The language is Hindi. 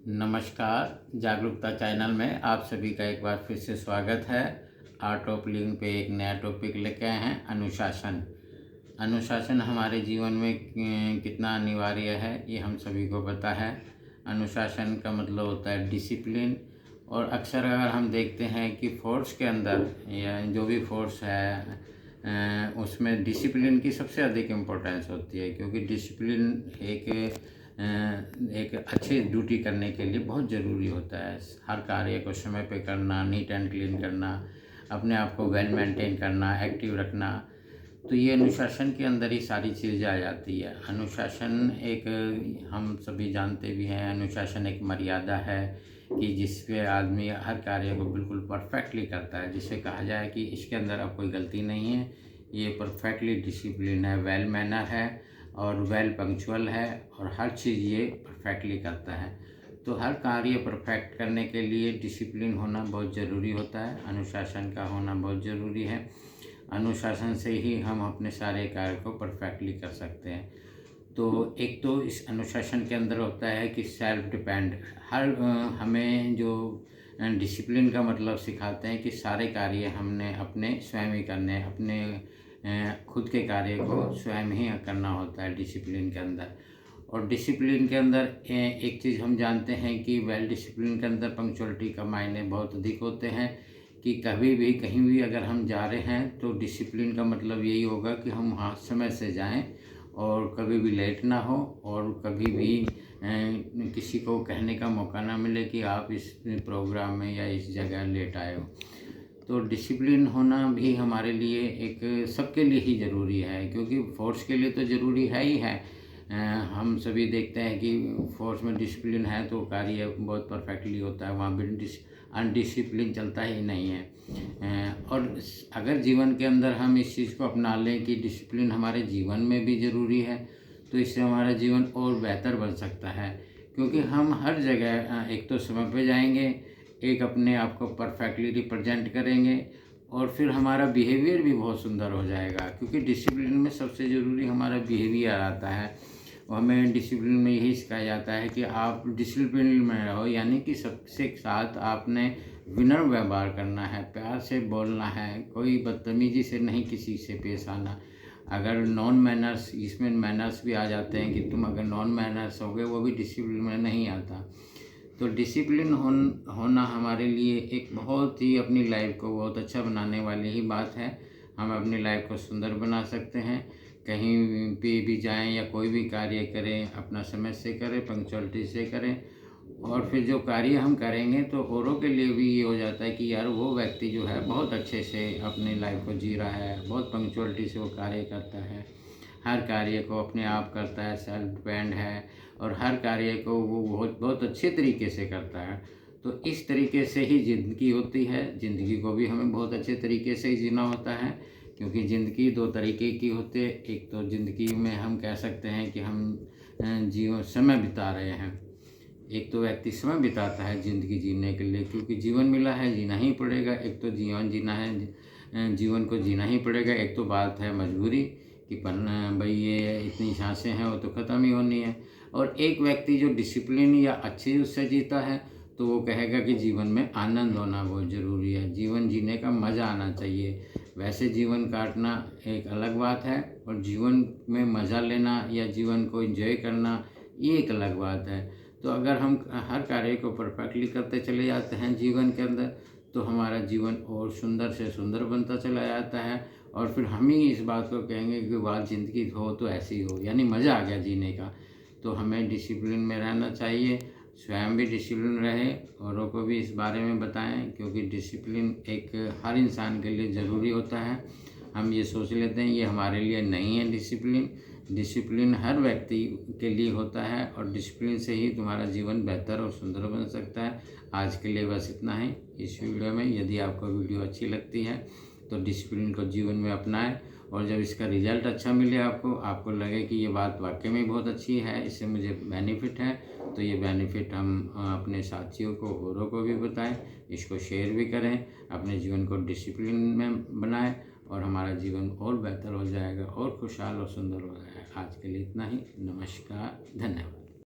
नमस्कार, जागरूकता चैनल में आप सभी का एक बार फिर से स्वागत है। आर्ट ऑफ लिविंग पे एक नया टॉपिक लेके आए हैं, अनुशासन। अनुशासन हमारे जीवन में कितना अनिवार्य है ये हम सभी को पता है। अनुशासन का मतलब होता है डिसिप्लिन। और अक्सर अगर हम देखते हैं कि फोर्स के अंदर या जो भी फोर्स है उसमें डिसिप्लिन की सबसे अधिक इम्पोर्टेंस होती है, क्योंकि डिसिप्लिन एक अच्छी ड्यूटी करने के लिए बहुत ज़रूरी होता है। हर कार्य को समय पे करना, नीट एंड क्लीन करना, अपने आप को वेल मेंटेन करना, एक्टिव रखना, तो ये अनुशासन के अंदर ही सारी चीज़ें आ जाती है। अनुशासन एक, हम सभी जानते भी हैं, अनुशासन एक मर्यादा है कि जिस पे आदमी हर कार्य को बिल्कुल परफेक्टली करता है, जिसे कहा जाए कि इसके अंदर अब कोई गलती नहीं है, ये परफेक्टली डिसिप्लिन है, वेल मैनर है और वेल पंक्चुअल है और हर चीज़ ये परफेक्टली करता है। तो हर कार्य परफेक्ट करने के लिए डिसिप्लिन होना बहुत ज़रूरी होता है, अनुशासन का होना बहुत ज़रूरी है। अनुशासन से ही हम अपने सारे कार्य को परफेक्टली कर सकते हैं। तो एक तो इस अनुशासन के अंदर होता है कि सेल्फ डिपेंड, हमें जो डिसिप्लिन का मतलब सिखाते हैं कि सारे कार्य हमने अपने स्वयं ही करने, अपने खुद के कार्य को स्वयं ही करना होता है डिसिप्लिन के अंदर। और डिसिप्लिन के अंदर एक चीज़ हम जानते हैं कि वेल डिसिप्लिन के अंदर पंक्चुअलिटी का मायने बहुत अधिक होते हैं, कि कभी भी कहीं भी अगर हम जा रहे हैं तो डिसिप्लिन का मतलब यही होगा कि हम वहाँ समय से जाएं और कभी भी लेट ना हो और कभी भी किसी को कहने का मौका ना मिले कि आप इस प्रोग्राम में या इस जगह लेट आए हो। तो डिसिप्लिन होना भी हमारे लिए एक, सबके लिए ही ज़रूरी है, क्योंकि फोर्स के लिए तो ज़रूरी है ही है। हम सभी देखते हैं कि फोर्स में डिसिप्लिन है तो कार्य बहुत परफेक्टली होता है, वहाँ भी अनडिसिप्लिन चलता ही नहीं है। और अगर जीवन के अंदर हम इस चीज़ को अपना लें कि डिसिप्लिन हमारे जीवन में भी ज़रूरी है, तो इससे हमारा जीवन और बेहतर बन सकता है, क्योंकि हम हर जगह एक तो समय पे जाएंगे, एक अपने आप को परफेक्टली रिप्रेजेंट करेंगे और फिर हमारा बिहेवियर भी बहुत सुंदर हो जाएगा, क्योंकि डिसिप्लिन में सबसे ज़रूरी हमारा बिहेवियर आता है। और हमें डिसिप्लिन में यही सिखाया जाता है कि आप डिसिप्लिन में रहो, यानी कि सबसे साथ आपने विनम्र व्यवहार करना है, प्यार से बोलना है, कोई बदतमीजी से नहीं किसी से पेश आना। अगर नॉन मैनर्स, इसमें मैनर्स भी आ जाते हैं कि तुम अगर नॉन मैनर्स हो गए, वो भी डिसिप्लिन में नहीं आता। तो डिसिप्लिन होना हमारे लिए एक बहुत ही, अपनी लाइफ को बहुत अच्छा बनाने वाली ही बात है। हम अपनी लाइफ को सुंदर बना सकते हैं, कहीं पे भी जाएं या कोई भी कार्य करें अपना समय से करें, पंक्चुअलिटी से करें। और फिर जो कार्य हम करेंगे तो औरों के लिए भी ये हो जाता है कि यार वो व्यक्ति जो है बहुत अच्छे से अपनी लाइफ को जी रहा है, बहुत पंक्चुअलिटी से वो कार्य करता है, हर कार्य को अपने आप करता है, सेल्फ डिपेंड है और हर कार्य को वो बहुत बहुत अच्छे तरीके से करता है। तो इस तरीके से ही ज़िंदगी होती है। ज़िंदगी को भी हमें बहुत अच्छे तरीके से ही जीना होता है, क्योंकि ज़िंदगी दो तरीके की होती है। एक तो ज़िंदगी में हम कह सकते हैं कि हम जीवन समय बिता रहे हैं, एक तो व्यक्ति समय बिताता है ज़िंदगी जीने के लिए, क्योंकि जीवन मिला है, जीना ही पड़ेगा। एक तो जीवन जीना है, जीवन को जीना ही पड़ेगा। एक तो बात है मजबूरी कि भाई ये इतनी सांसें हैं, वो तो ख़त्म ही होनी है। और एक व्यक्ति जो डिसिप्लिन या अच्छी उससे जीता है, तो वो कहेगा कि जीवन में आनंद होना बहुत ज़रूरी है, जीवन जीने का मज़ा आना चाहिए। वैसे जीवन काटना एक अलग बात है और जीवन में मज़ा लेना या जीवन को एंजॉय करना ये एक अलग बात है। तो अगर हम हर कार्य को परफेक्टली करते चले जाते हैं जीवन के अंदर, तो हमारा जीवन और सुंदर से सुंदर बनता चला जाता है। और फिर हम ही इस बात को कहेंगे कि वाह ज़िंदगी हो तो ऐसी हो, यानी मज़ा आ गया जीने का। तो हमें डिसिप्लिन में रहना चाहिए, स्वयं भी डिसिप्लिन रहे, औरों को भी इस बारे में बताएं, क्योंकि डिसिप्लिन एक हर इंसान के लिए ज़रूरी होता है। हम ये सोच लेते हैं ये हमारे लिए नहीं है डिसिप्लिन। डिसिप्लिन हर व्यक्ति के लिए होता है और डिसिप्लिन से ही तुम्हारा जीवन बेहतर और सुंदर बन सकता है। आज के लिए बस इतना ही इस वीडियो में। यदि आपको वीडियो अच्छी लगती है तो डिसिप्लिन को जीवन में अपनाएं, और जब इसका रिजल्ट अच्छा मिले आपको लगे कि ये बात वाकई में बहुत अच्छी है, इससे मुझे बेनिफिट है, तो ये बेनिफिट हम अपने साथियों को, औरों को भी बताएं, इसको शेयर भी करें, अपने जीवन को डिसिप्लिन में बनाएं और हमारा जीवन और बेहतर हो जाएगा और खुशहाल और सुंदर हो जाएगा। आज के लिए इतना ही। नमस्कार, धन्यवाद।